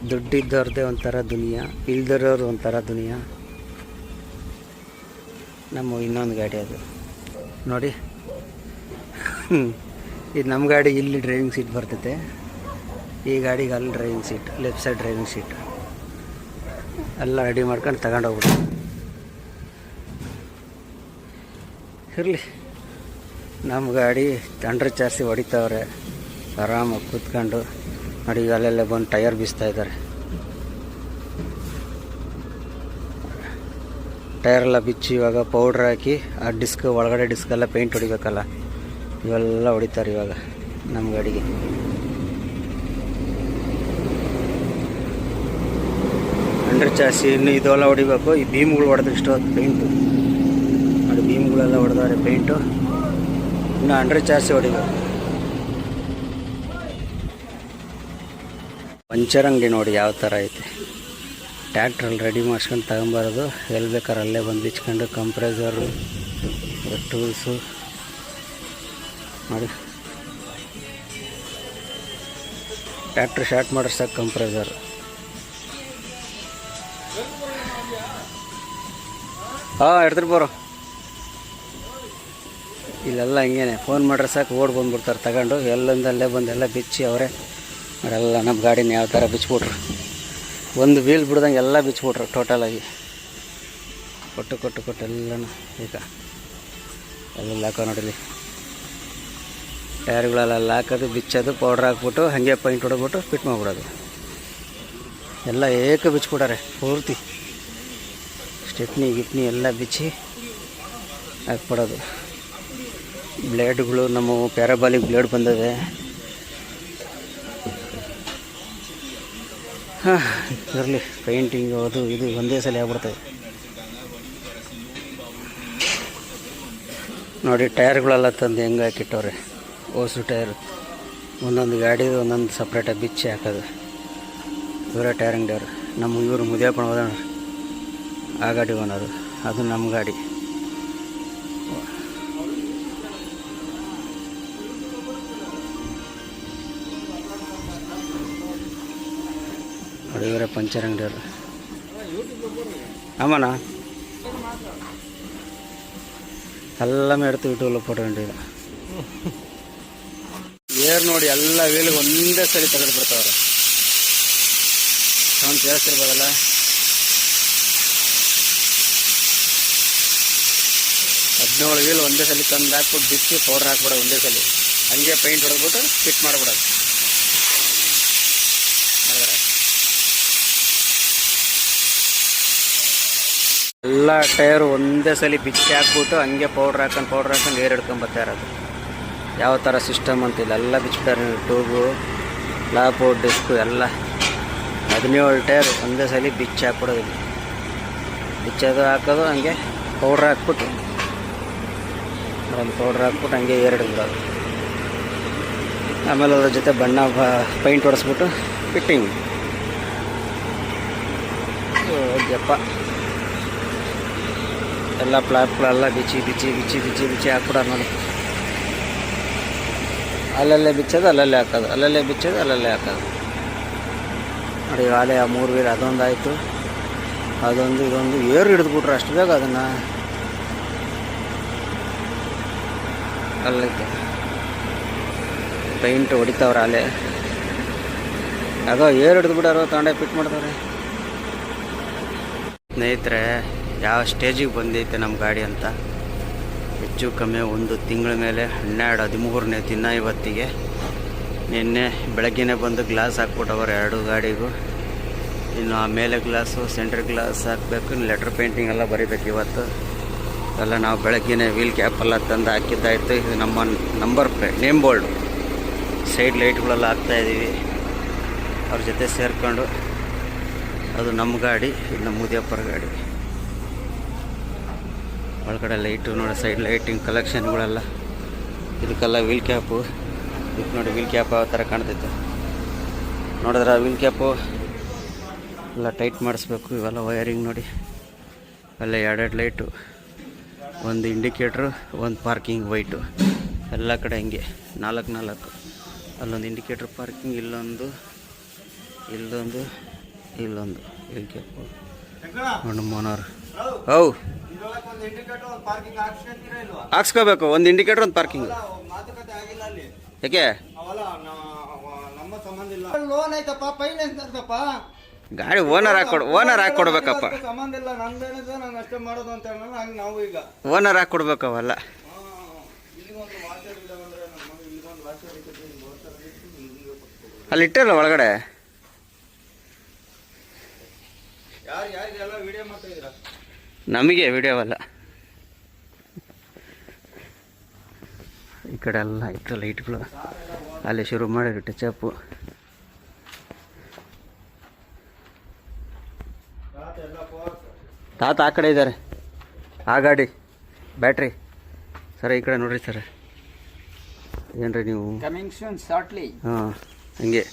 ದುಡ್ಡಿದ್ದವ್ರದ್ದೇ ಒಂಥರ ದುನಿಯಾ, ಇಲ್ದಿರೋರು ಒಂಥರ ದುನಿಯಾ. ನಮ್ಮ ಇನ್ನೊಂದು ಗಾಡಿ ಅದು ನೋಡಿ. ಇದು ನಮ್ಮ ಗಾಡಿ ಇಲ್ಲಿ ಡ್ರೈವಿಂಗ್ ಸೀಟ್ ಬರ್ತೈತೆ, ಈ ಗಾಡಿಗೆ ಅಲ್ಲಿ driving seat, left side driving seat ಎಲ್ಲ ರೆಡಿ ಮಾಡ್ಕೊಂಡು ತಗೊಂಡೋಗ್ಬಿಡು. ಇರಲಿ, ನಮ್ಮ ಗಾಡಿ ಅಂಡರ್ ಚಾರ್ಸಿ ಹೊಡಿತಾವ್ರೆ ಆರಾಮಾಗಿ ಕೂತ್ಕೊಂಡು ನೋಡಿ. ಈಗ ಅಲ್ಲೆಲ್ಲ ಬಂದು ಟೈರ್ ಬೀಸ್ತಾ ಇದ್ದಾರೆ. ಟೈರೆಲ್ಲ ಬಿಚ್ಚಿ ಇವಾಗ ಪೌಡ್ರ್ ಹಾಕಿ ಆ ಡಿಸ್ಕ್ ಒಳಗಡೆ ಡಿಸ್ಕೆಲ್ಲ ಪೇಂಟ್ ಹೊಡಿಬೇಕಲ್ಲ, ಇವೆಲ್ಲ ಹೊಡಿತಾರೆ ಇವಾಗ ನಮ್ಮ ಗಾಡಿಗೆ. ಅಂಡರ್ ಚಾಸಿ ಇನ್ನು ಇದೆಲ್ಲ ಹೊಡಿಬೇಕು. ಈ ಬೀಮ್ಗಳು ಹೊಡೆದ್ರೆ ಇಷ್ಟೊತ್ತು ಪೇಂಟು ನೋಡಿ, ಬೀಮ್ಗಳೆಲ್ಲ ಹೊಡೆದವ್ರೆ ಪೇಂಟು. ಇನ್ನು ಅಂಡರ್ ಚಾಸಿ ಹೊಡಿಬೇಕು. ಪಂಚರ್ ಅಂಗಡಿ ನೋಡಿ ಯಾವ ಥರ ಐತೆ. ಟ್ಯಾಕ್ಟ್ರಲ್ಲಿ ರೆಡಿ ಮಾಡ್ಸ್ಕೊಂಡು ತಗೊಂಬರೋದು, ಎಲ್ಲಿ ಬೇಕಾದ್ರೆ ಅಲ್ಲೇ ಬಂದು ಬಿಚ್ಕೊಂಡು ಕಂಪ್ರೆಸರು, ಟೂಲ್ಸು ನೋಡಿ. ಟ್ಯಾಕ್ಟ್ರ್ ಸ್ಟಾರ್ಟ್ ಮಾಡಿದ್ರೆ ಸಾಕು ಕಂಪ್ರೆಸರ್. ಎಡ್ದ್ರ ಬರೋ ಇಲ್ಲೆಲ್ಲ ಹಿಂಗೇನೆ ಫೋನ್ ಮಾಡ್ರೆ ಸಾಕು ಓಡಿ ಬಂದುಬಿಡ್ತಾರೆ ತಗೊಂಡು. ಎಲ್ಲಿಂದ ಅಲ್ಲೇ ಬಂದು ಎಲ್ಲ ಬಿಚ್ಚಿ ಅವರೇ ಅವರೆಲ್ಲ ನಮ್ಮ ಗಾಡಿನ ಯಾವ ಥರ ಬಿಚ್ಬಿಟ್ರು. ಒಂದು ವೀಲ್ ಬಿಡ್ದಂಗೆ ಎಲ್ಲ ಬಿಚ್ಬಿಟ್ರು ಟೋಟಲಾಗಿ. ಕೊಟ್ಟು ಎಲ್ಲನೂ ಈಗ ಎಲ್ಲ ಹಾಕೋ ನೋಡಿಲಿ. ಟೈರ್ಗಳೆಲ್ಲ ಹಾಕೋದು ಬಿಚ್ಚೋದು ಪೌಡ್ರ್ ಹಾಕ್ಬಿಟ್ಟು ಹಾಗೆ ಪೈಂಟ್ ಹೊಡೆದ್ಬಿಟ್ಟು ಫಿಟ್ ಮಾಡಿಬಿಡೋದು. ಎಲ್ಲ ಏಕ ಬಿಚ್ಚಿಬಿಟ್ಟಾರೆ ಪೂರ್ತಿ. ಸ್ಟೆಪ್ನಿ ಗಿಪ್ನಿ ಎಲ್ಲ ಬಿಚ್ಚಿ ಹಾಕ್ಬಿಡೋದು. ಬ್ಲೇಡ್ಗಳು ನಮ್ಮ ಪ್ಯಾರಾಬಾಲಿಕ್ ಬ್ಲೇಡ್ ಬಂದಿದೆ. ಹಾಂ, ಇರಲಿ ಪೇಂಟಿಂಗ್ ಅದು ಇದು ಒಂದೇ ಸಲ ಆಗ್ಬಿಡ್ತದೆ ನೋಡಿ. ಟೈರ್ಗಳೆಲ್ಲ ತಂದು ಹೆಂಗೆ ಹಾಕಿಟ್ಟವ್ರೆ. ಓಸು ಟೈರ್ ಒಂದೊಂದು ಗಾಡಿದು ಒಂದೊಂದು ಸಪ್ರೇಟಾಗಿ ಬಿಚ್ಚಿ ಹಾಕೋದು. ಇವರೇ ಟೈರ್ ಅಂಗಡಿಯವ್ರು. ನಮ್ಮ ಇವರು ಮುದಿಯಪ್ಪನ ಹೋದಣ ಆ ಗಾಡಿ ಓನರು, ಅದು ನಮ್ಮ ಗಾಡಿ. ನೋಡಿ ಇವರೇ ಪಂಚರ್ ಅಂಗಡಿಯವರು. ஆமாண்ணா எல்லாமே எடுத்து யூடியூப்ல போட வேண்டியது. ಏರ್ ನೋಡಿ ಎಲ್ಲ ವೀಲಿಗೆ ಒಂದೇ ಸರಿ ತೆಗೆದು ಬಿಡ್ತಾವ್ರೆ. ಸೌಂಡ್ ಕೇಳಿಸ್ತಿರ್ಬೋದಲ್ಲ. ಹದಿನೇಳು ವೀಲ್ ಒಂದೇ ಸಲ ತಂದು ಹಾಕ್ಬಿಟ್ಟು ಬಿಚ್ಚಿ ಪೌಡ್ರ್ ಹಾಕ್ಬಿಡೋದು ಒಂದೇ ಸಲ. ಹಂಗೆ ಪೈಂಟ್ ಹೊಡೆದ್ಬಿಟ್ಟು ಫಿಟ್ ಮಾಡಿಬಿಡೋದು. ಎಲ್ಲ ಟೈರು ಒಂದೇ ಸಲ ಬಿಚ್ಚಿ ಹಾಕ್ಬಿಟ್ಟು ಹಂಗೆ ಪೌಡ್ರ್ ಹಾಕೊಂಡು ಏರ್ ಹಿಡ್ಕೊಂಬರ್ತಾ ಇರೋದು. ಯಾವ ಥರ ಸಿಸ್ಟಮ್ ಅಂತಿಲ್ಲ, ಎಲ್ಲ ಬಿಚ್ಚಿಬಿಟ್ಟಾರೆ. ಟ್ಯೂಬು, ಲಾಪು, ಡಿಸ್ಕು ಎಲ್ಲ 17 ಟೈರ್ ಒಂದೇ ಸಲ ಬಿಚ್ಚಿ ಹಾಕ್ಬಿಡೋದು. ಇಲ್ಲಿ ಬಿಚ್ಚೋದು ಹಾಕೋದು ಹಂಗೆ ಪೌಡ್ರ್ ಹಾಕ್ಬಿಟ್ಟು ಹಂಗೆ ಏರ್ ಹಿಡ್ಬಿಡೋದು. ಆಮೇಲೆ ಅದ್ರ ಜೊತೆ ಬಣ್ಣ ಪೈಂಟ್ ಹೊಡೆಸ್ಬಿಟ್ಟು ಫಿಟ್ಟಿಂಗ್. ಓಕೆಪ್ಪ, ಎಲ್ಲ ಪ್ಲಾಟ್ಗಳೆಲ್ಲ ಬಿಚ್ಚಿ ಹಾಕ್ಬಿಡೋದು ನೋಡಿ. ಅಲ್ಲಲ್ಲೇ ಬಿಚ್ಚೋದು ಅಲ್ಲಲ್ಲೇ ಹಾಕೋದು. ನೋಡಿ ಆಲೆ ಆ 3 ವೀಲ್ ಅದೊಂದು ಆಯಿತು, ಅದೊಂದು ಇದೊಂದು ಏರು ಹಿಡಿದ್ಬಿಟ್ರು ಅಷ್ಟು ಬೇಗ. ಅದನ್ನು ಅಲ್ಲೈತೆ ಪೈಂಟ್ ಹೊಡಿತಾವ್ರೆ ಅಲ್ಲೇ. ಆಗೋ ಏರು ಹಿಡಿದ್ಬಿಟ್ಟಾರೋ ತಗೊಂಡೆ ಫಿಟ್ ಮಾಡ್ತಾರೆ. ಸ್ನೇಹಿತರೆ, ಯಾವ ಸ್ಟೇಜಿಗೆ ಬಂದೈತೆ ನಮ್ಮ ಗಾಡಿ ಅಂತ ಹೆಚ್ಚು ಕಮ್ಮಿ 1 ತಿಂಗಳ ಮೇಲೆ 12-13ನೇ ದಿನ ಇವತ್ತಿಗೆ. ನಿನ್ನೆ ಬೆಳಗ್ಗೆನೇ ಬಂದು ಗ್ಲಾಸ್ ಹಾಕ್ಬಿಟ್ಟವ್ರೆ 2 ಗಾಡಿಗೂ. ಇನ್ನು ಆಮೇಲೆ ಗ್ಲಾಸು, ಸೆಂಟ್ರ್ ಗ್ಲಾಸ್ ಹಾಕಬೇಕು, ಲೆಟ್ರ್ ಪೇಂಟಿಂಗ್ ಎಲ್ಲ ಬರೀಬೇಕು ಇವತ್ತು. ಎಲ್ಲ ನಾವು ಬೆಳಗ್ಗೆನೇ ವೀಲ್ ಕ್ಯಾಪ್ ಎಲ್ಲ ತಂದು ಹಾಕಿದ್ದಾಯಿತು. ಇದು ನಮ್ಮ number plate, name board, side ಲೈಟ್ಗಳೆಲ್ಲ ಹಾಕ್ತಾಯಿದ್ದೀವಿ ಅವ್ರ ಜೊತೆ ಸೇರಿಕೊಂಡು. ಅದು ನಮ್ಮ ಗಾಡಿ, ಇದು ನಮ್ಮ ಮುದಿಯಪ್ಪರ ಗಾಡಿ. ಒಳಗಡೆ ಲೈಟು ನೋಡಿ, ಸೈಡ್ ಲೈಟಿಂಗ್ ಕಲೆಕ್ಷನ್ಗಳೆಲ್ಲ. ಇದಕ್ಕೆಲ್ಲ ವೀಲ್ ಕ್ಯಾಪು. ಇದಕ್ಕೆ ನೋಡಿ ವೀಲ್ ಕ್ಯಾಪ್ ಯಾವ ಥರ ಕಾಣ್ತೈತೆ ನೋಡಿದ್ರೆ. ವೀಲ್ ಕ್ಯಾಪು ಎಲ್ಲ ಟೈಟ್ ಮಾಡಿಸ್ಬೇಕು. ಇವೆಲ್ಲ ವಯರಿಂಗ್ ನೋಡಿ. ಎಲ್ಲ 2 ಲೈಟು, 1 ಇಂಡಿಕೇಟ್ರು, 1 ಪಾರ್ಕಿಂಗ್ ವೈಟು. ಎಲ್ಲ ಕಡೆ ಹಿಂಗೆ 4 ಅಲ್ಲೊಂದು ಇಂಡಿಕೇಟ್ರ್ ಪಾರ್ಕಿಂಗ್, ಇಲ್ಲೊಂದು ವೀಲ್ ಕ್ಯಾಪು ನೋಡಿ. ಮೋನರ್ ಹೌ ಹಾಕ್ಸ್ಕೋಬೇಕು. 1 indicator, 1 parking. ಯಾಕೆ ಲೋನ್ ಐತಪ್ಪ, ಫೈನಾನ್ಸ್ ಅಂತಪ್ಪ. ಗಾಡಿ ಓನರ್ ಹಾಕ್ಕೊಡ್ಬೇಕಪ್ಪ. ಸಂಬಂಧ ಇಲ್ಲ, ನಂದೇನಿದೆ, ನಾನು ಅಷ್ಟೇ ಮಾಡೋದು ಅಂತ ಹೇಳೋಣ. ಹಂಗೆ ನಾವು ಈಗ ಓನರ್ ಹಾಕ್ಕೊಡ್ಬೇಕು ಅವೆಲ್ಲ. ಅಲ್ಲಿ ಇಟ್ಟಿರಲ್ಲ ಒಳಗಡೆ. ಯಾರಿಗೆಲ್ಲ ವಿಡಿಯೋ ಮಾಡ್ತಾ ಇದ್ದೀರಾ? ನಮಗೆ ವಿಡಿಯೋವಲ್ಲ. ಈ ಕಡೆ ಎಲ್ಲ ಇಟ್ಟು ಲೈಟ್ಗಳು ಅಲ್ಲಿ ಶುರು ಮಾಡಿದ್ರು ಟಚಪ್ಪು. ತಾತ ಆ ಕಡೆ ಇದ್ದಾರೆ, ಆ ಗಾಡಿ ಬ್ಯಾಟ್ರಿ. ಸರ್ ಈ ಕಡೆ ನೋಡ್ರಿ ಸರ್. ಏನ್ರಿ ನೀವು? Coming soon shortly. ಹಾಂ, ಹಂಗೆ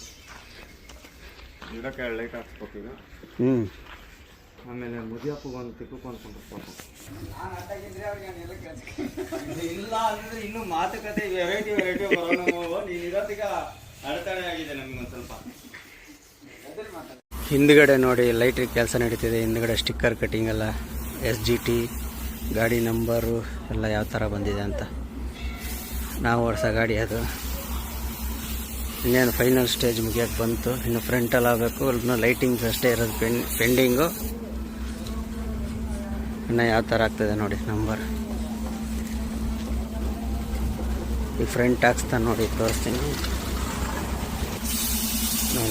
ಲೈಟ್ ಹಾಕ್ಸ್ಬೇಕು ಈಗ. ಆಮೇಲೆ ಮುದಿಯಪ್ಪಗೆ ಒಂದು ತಿಕ್ಕೊಂಡ್ಕೊಂಡ್ರಪ್ಪ. ಇಲ್ಲ ಅಂದ್ರೆ ಇನ್ನೂ ಮಾತುಕತೆ ವೆರೈಟಿ ಬರೋಣ. ನೀನು ಇರೋದೀಗ ಅಡೆತಡೆ ಆಗಿದೆ ನಮಗೆ ಒಂದು ಸ್ವಲ್ಪ. ಹಿಂದ್ಗಡೆ ನೋಡಿ ಲೈಟ್ರಿಗೆ ಕೆಲಸ ನಡೀತಿದೆ. ಹಿಂದ್ಗಡೆ ಸ್ಟಿಕ್ಕರ್ ಕಟ್ಟಿಂಗ್ ಎಲ್ಲ, SGT ಗಾಡಿ ನಂಬರು ಎಲ್ಲ ಯಾವ ಥರ ಬಂದಿದೆ ಅಂತ. ನಾವು ಓಡಿಸೋ ಗಾಡಿ ಅದು. ಇನ್ನೇನು ಫೈನಲ್ ಸ್ಟೇಜ್ ಮುಗಿಯೋಕ್ಕೆ ಬಂತು. ಇನ್ನು ಫ್ರಂಟಲ್ಲಿ ಆಗಬೇಕು. ಇನ್ನು ಲೈಟಿಂಗ್ಸ್ ಅಷ್ಟೇ ಇರೋದು ಪೆಂಡಿಂಗು. ಇನ್ನು ಯಾವ ಥರ ಆಗ್ತದೆ ನೋಡಿ ನಂಬರ್. ಈ ಫ್ರಂಟ್ ಹಾಕ್ಸ್ತಾನೆ ನೋಡಿ, ತೋರಿಸ್ತೀನಿ.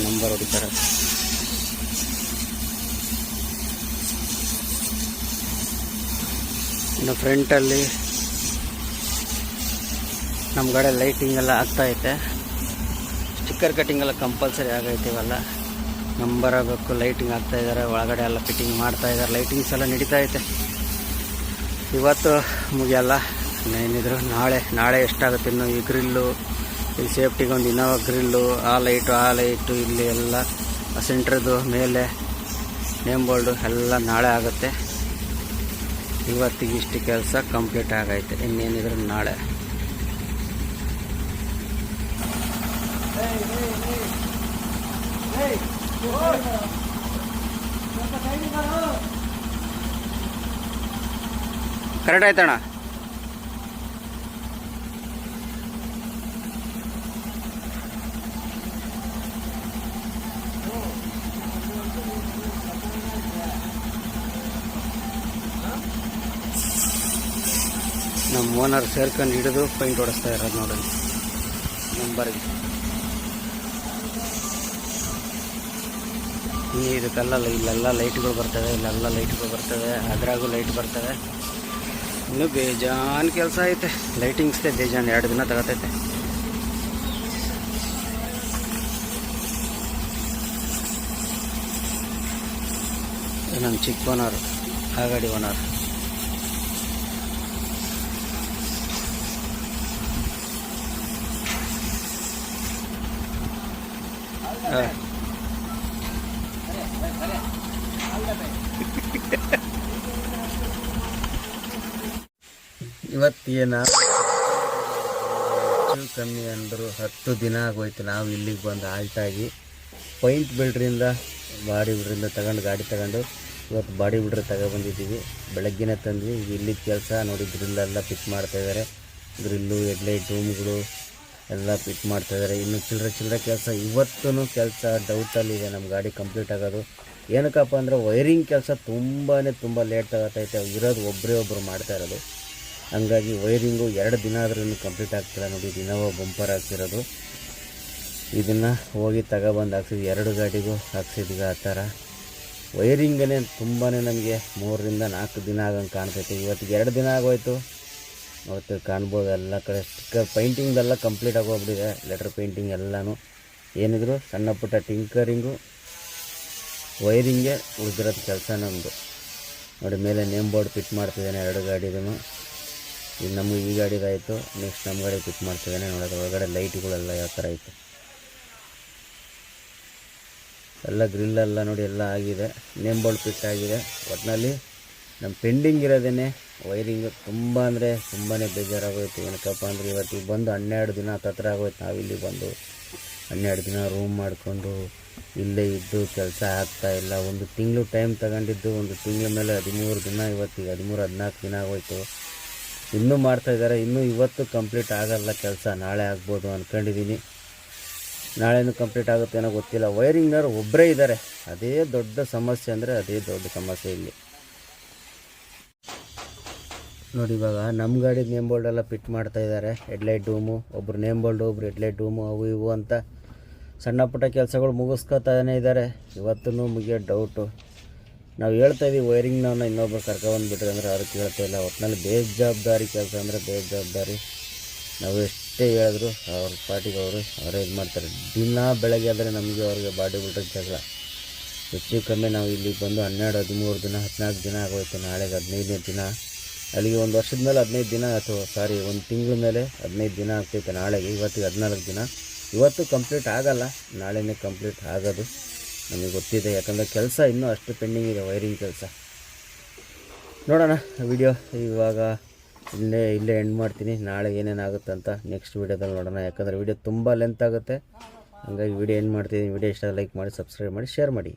ನಂಬರ್ ಹೊಡಿತಾರೆ. ಇನ್ನು ಫ್ರಂಟಲ್ಲಿ ನಮ್ಮ ಗಾಡಿ ಲೈಟಿಂಗ್ ಎಲ್ಲ ಆಗ್ತಾಯಿದೆ. ಸ್ಟಿಕ್ಕರ್ ಕಟ್ಟಿಂಗ್ ಎಲ್ಲ ಕಂಪಲ್ಸರಿ ಆಗೈತೆ. ಇವೆಲ್ಲ ನಂಬರ್ ಆಗಬೇಕು, ಲೈಟಿಂಗ್ ಆಗ್ತಾಯಿದ್ದಾರೆ, ಒಳಗಡೆ ಎಲ್ಲ ಫಿಟ್ಟಿಂಗ್ ಮಾಡ್ತಾಯಿದ್ದಾರೆ, ಲೈಟಿಂಗ್ಸ್ ಎಲ್ಲ ನಡೀತಾ ಐತೆ. ಇವತ್ತು ಮುಗಿಯಲ್ಲ, ಏನಿದ್ರು ನಾಳೆ ಎಷ್ಟಾಗುತ್ತೆ ಇನ್ನು. ಈ ಗ್ರಿಲ್ಲು, ಇಲ್ಲಿ ಸೇಫ್ಟಿಗೆ ಒಂದು ಇನ್ನೋವಾ ಗ್ರಿಲ್ಲು, ಆ ಲೈಟು ಇಲ್ಲಿ ಎಲ್ಲ ಸೆಂಟ್ರದ್ದು ಮೇಲೆ ನೇಮ್ ಬೋರ್ಡು ಎಲ್ಲ ನಾಳೆ ಆಗುತ್ತೆ. ಇವತ್ತಿಗೆ ಇಷ್ಟು ಕೆಲಸ ಕಂಪ್ಲೀಟ್ ಆಗೈತೆ, ಇನ್ನೇನಿದ್ರು ನಾಳೆ. ಕರೆಕ್ಟ್ ಆಯ್ತಣ್ಣ. ನಮ್ಮ ಓನರ್ ಸೇರ್ಕೊಂಡು ಹಿಡಿದು ಪೈಂಟ್ ಹೊಡಿಸ್ತಾ ಇರೋದು ನೋಡಿ ನಂಬರ್ಗೆ. ಇದಕ್ಕೆಲ್ಲ ಇಲ್ಲೆಲ್ಲ ಲೈಟ್ಗಳು ಬರ್ತವೆ, ಇಲ್ಲೆಲ್ಲ ಲೈಟ್ಗಳು ಬರ್ತವೆ, ಅದ್ರಾಗೂ ಲೈಟ್ ಬರ್ತವೆ. ಇನ್ನೂ ಬೇಜಾನ್ ಕೆಲಸ ಐತೆ. ಲೈಟಿಂಗ್ಸ್ದೇ ಬೇಜಾನ್ 2 ದಿನ ತಗೋತೈತೆ. ನಮ್ಮ ಚಿಕ್ಕ ಓನರ್, ಆ ಗಾಡಿ ಓನರ್. ಇವತ್ತೇನ ಹೆಚ್ಚು ಕಮ್ಮಿ ಅಂದರು 10 ದಿನ ಆಗೋಯ್ತು ನಾವು ಇಲ್ಲಿಗೆ ಬಂದು ಆಲ್ಟಾಗಿ. ಪೈಂಟ್ ಬಿಲ್ಡ್ರಿಂದ ಬಾಡಿ ಬಿಲ್ಡ್ರಿಂದ ತಗೊಂಡು ಗಾಡಿ ತಗೊಂಡು ಇವತ್ತು ಬಾಡಿ ಬಿಲ್ಡ್ರ್ ತಗೊಬಂದಿದ್ದೀವಿ. ಬೆಳಗ್ಗೆನೇ ತಂದ್ವಿ. ಇಲ್ಲಿದ್ದ ಕೆಲಸ ನೋಡಿ, ಗ್ರಿಲ್ಲೆಲ್ಲ ಫಿಟ್ ಮಾಡ್ತಾಯಿದ್ದಾರೆ. ಗ್ರಿಲ್ಲು, ಹೆಡ್ಲೈಟ್, ಡೂಮ್ಗಳು ಎಲ್ಲ ಫಿಟ್ ಮಾಡ್ತಾಯಿದ್ದಾರೆ. ಇನ್ನು ಚಿಲ್ಲರೆ ಕೆಲಸ ಇವತ್ತೂ ಕೆಲಸ ಡೌಟಲ್ಲಿದೆ ನಮ್ಮ ಗಾಡಿ ಕಂಪ್ಲೀಟ್ ಆಗೋದು. ಏನಕ್ಕಪ್ಪ ಅಂದರೆ ವೈರಿಂಗ್ ಕೆಲಸ ತುಂಬ ಲೇಟ್ ತಗೋತೈತೆ. ಇರೋದು ಒಬ್ಬರು ಮಾಡ್ತಾ ಇರೋದು. ಹಂಗಾಗಿ ವೈರಿಂಗು 2 ದಿನ ಆದ್ರೂ ಇನ್ನೂ ಕಂಪ್ಲೀಟ್ ಆಗ್ತಿಲ್ಲ ನೋಡಿ. ಇನ್ನೋವಾ ಬಂಪರ್ ಹಾಕ್ತಿರೋದು. ಇದನ್ನು ಹೋಗಿ ತಗೊಬಂದು ಹಾಕ್ಸಿದ್ವಿ. 2 ಗಾಡಿಗೂ ಹಾಕ್ಸಿದ್ವಿ. ಆ ಥರ ವೈರಿಂಗೇ ತುಂಬಾ ನಮಗೆ 3 ರಿಂದ 4 ದಿನ ಆಗಂಗೆ ಕಾಣ್ತೈತೆ. ಇವತ್ತಿಗೆ 2 ದಿನ ಆಗೋಯ್ತು. ಅವತ್ತು ಕಾಣ್ಬೋದು ಎಲ್ಲ ಕಡೆ ಸ್ಟಿಕ್ಕರ್ ಪೈಂಟಿಂಗ್ದೆಲ್ಲ ಕಂಪ್ಲೀಟ್ ಆಗೋಗ್ಬಿಟ್ಟಿದೆ. ಲೆಟರ್ ಪೇಂಟಿಂಗ್ ಎಲ್ಲನೂ. ಏನಿದ್ರು ಸಣ್ಣ ಪುಟ್ಟ ಟಿಂಕರಿಂಗು, ವೈರಿಂಗೇ ಉಳಿದಿರೋದು ಕೆಲಸ ನಮ್ಮದು ನೋಡಿ. ಮೇಲೆ ನೇಮ್ ಬೋರ್ಡ್ ಫಿಟ್ ಮಾಡ್ತಿದ್ದಾನೆ 2 ಗಾಡಿಗೂ. ಇದು ನಮಗೆ ಈ ಗಾಡಿದಾಯಿತು. ನೆಕ್ಸ್ಟ್ ನಮ್ಮ ಗಾಡಿ ಫಿಟ್ ಮಾಡ್ತಿದ್ದಾನೆ. ನೋಡೋದು ಒಳಗಡೆ ಲೈಟ್ಗಳೆಲ್ಲ ಯಾವ ಥರ ಐತೆ ಎಲ್ಲ. ಗ್ರಿಲ್ಲೆಲ್ಲ ನೋಡಿ ಎಲ್ಲ ಆಗಿದೆ. ನೇಮ್ ಬೋರ್ಡ್ ಫಿಟ್ ಆಗಿದೆ. ಒಟ್ಟಿನಲ್ಲಿ ನಮ್ಮ ಪೆಂಡಿಂಗ್ ಇರೋದೇ ವೈರಿಂಗು. ತುಂಬ ಅಂದರೆ ತುಂಬಾ ಬೇಜಾರಾಗೋಯ್ತು. ಏನಕ್ಕಪ್ಪ ಅಂದರೆ ಇವತ್ತಿಗೆ ಬಂದು 12 ದಿನ ಹತ್ರ ಆಗೋಯ್ತು. ನಾವಿಲ್ಲಿ ಬಂದು 12 ದಿನ ರೂಮ್ ಮಾಡಿಕೊಂಡು ಇಲ್ಲೇ ಇದ್ದು ಕೆಲಸ ಆಗ್ತಾಯಿಲ್ಲ. 1 ತಿಂಗಳು ಟೈಮ್ ತಗೊಂಡಿದ್ದು, 1 ತಿಂಗಳ ಮೇಲೆ 13 ದಿನ, ಇವತ್ತಿಗೆ 13-14 ದಿನ ಆಗೋಯ್ತು. ಇನ್ನೂ ಮಾಡ್ತಾಯಿದ್ದಾರೆ. ಇನ್ನೂ ಇವತ್ತು ಕಂಪ್ಲೀಟ್ ಆಗಲ್ಲ ಕೆಲಸ. ನಾಳೆ ಆಗ್ಬೋದು ಅಂದ್ಕೊಂಡಿದ್ದೀನಿ. ನಾಳೆನೂ ಕಂಪ್ಲೀಟ್ ಆಗುತ್ತೇನೋ ಗೊತ್ತಿಲ್ಲ. ವೈರಿಂಗ್ನವ್ರು ಒಬ್ಬರೇ ಇದ್ದಾರೆ. ಅದೇ ದೊಡ್ಡ ಸಮಸ್ಯೆ ಅಂದರೆ ಅದೇ ದೊಡ್ಡ ಸಮಸ್ಯೆ ಇಲ್ಲಿ ನೋಡಿ. ಇವಾಗ ನಮ್ಮ ಗಾಡಿ ನೇಮ್ ಬೋರ್ಡೆಲ್ಲ ಫಿಟ್ ಮಾಡ್ತಾಯಿದ್ದಾರೆ. ಹೆಡ್ಲೈಟ್ ಡೂಮು, ಒಬ್ಬರು ನೇಮ್ ಬೋರ್ಡು, ಒಬ್ರು ಹೆಡ್ಲೈಟ್ ಡೂಮು, ಅವು ಇವು ಅಂತ ಸಣ್ಣ ಪುಟ್ಟ ಕೆಲಸಗಳು ಮುಗಿಸ್ಕೊತಾನೆ ಇದ್ದಾರೆ. ಇವತ್ತೂ ಮುಗಿಯೋ ಡೌಟು. ನಾವು ಹೇಳ್ತಾಯಿದ್ದೀವಿ ವೈರಿಂಗ್ನವನ್ನ ಇನ್ನೊಬ್ಬರು ಕರ್ಕೊಂಡ್ಬಿಟ್ರೆ ಅಂದರೆ ಅವ್ರು ಕೇಳ್ತಾಯಿಲ್ಲ. ಒಟ್ಟಿನಲ್ಲಿ ಬೇಜವಾಬ್ದಾರಿ ಕೆಲಸ ಅಂದರೆ ಬೇಜವಾಬ್ದಾರಿ. ನಾವು ಎಷ್ಟೇ ಹೇಳಿದ್ರು ಅವ್ರ ಪಾರ್ಟಿಗೆ ಅವರೇ ಇದು ಮಾಡ್ತಾರೆ. ದಿನ ಬೆಳಗ್ಗೆ ಆದರೆ ನಮಗೆ ಅವ್ರಿಗೆ ಬಾಡಿ ಬಿಲ್ಡರ್ ಜಗಳ. ಹೆಚ್ಚು ಕಮ್ಮಿ ನಾವು ಇಲ್ಲಿಗೆ ಬಂದು 12-13 ದಿನ 14 ದಿನ ಆಗೋಯ್ತು. ನಾಳೆಗೆ 15ನೇ ದಿನ. ಅಲ್ಲಿಗೆ 1 ವರ್ಷದ ಮೇಲೆ 15 ದಿನ, ಅಥವಾ 1 ತಿಂಗಳ ಮೇಲೆ 15 ದಿನ ಆಗ್ತೈತೆ ನಾಳೆಗೆ. ಇವತ್ತಿಗೆ 14 ದಿನ. ಇವತ್ತು ಕಂಪ್ಲೀಟ್ ಆಗಲ್ಲ, ನಾಳೆನೇ ಕಂಪ್ಲೀಟ್ ಆಗೋದು ನಮಗೆ ಗೊತ್ತಿದೆ. ಯಾಕಂದರೆ ಕೆಲಸ ಇನ್ನೂ ಅಷ್ಟು ಪೆಂಡಿಂಗ್ ಇದೆ, ವೈರಿಂಗ್ ಕೆಲಸ. ನೋಡೋಣ ವಿಡಿಯೋ ಇವಾಗ ಇಲ್ಲೇ ಎಂಡ್ ಮಾಡ್ತೀನಿ. ನಾಳೆ ಏನೇನಾಗುತ್ತೆ ಅಂತ ನೆಕ್ಸ್ಟ್ ವೀಡಿಯೋದಲ್ಲಿ ನೋಡೋಣ. ಯಾಕಂದರೆ ವಿಡಿಯೋ ತುಂಬ ಲೆಂತ್ ಆಗುತ್ತೆ. ಹಂಗಾಗಿ ವಿಡಿಯೋ ಎಂಡ್ ಮಾಡ್ತೀನಿ. ವಿಡಿಯೋ ಇಷ್ಟ ಲೈಕ್ ಮಾಡಿ, ಸಬ್ಸ್ಕ್ರೈಬ್ ಮಾಡಿ, ಶೇರ್ ಮಾಡಿ.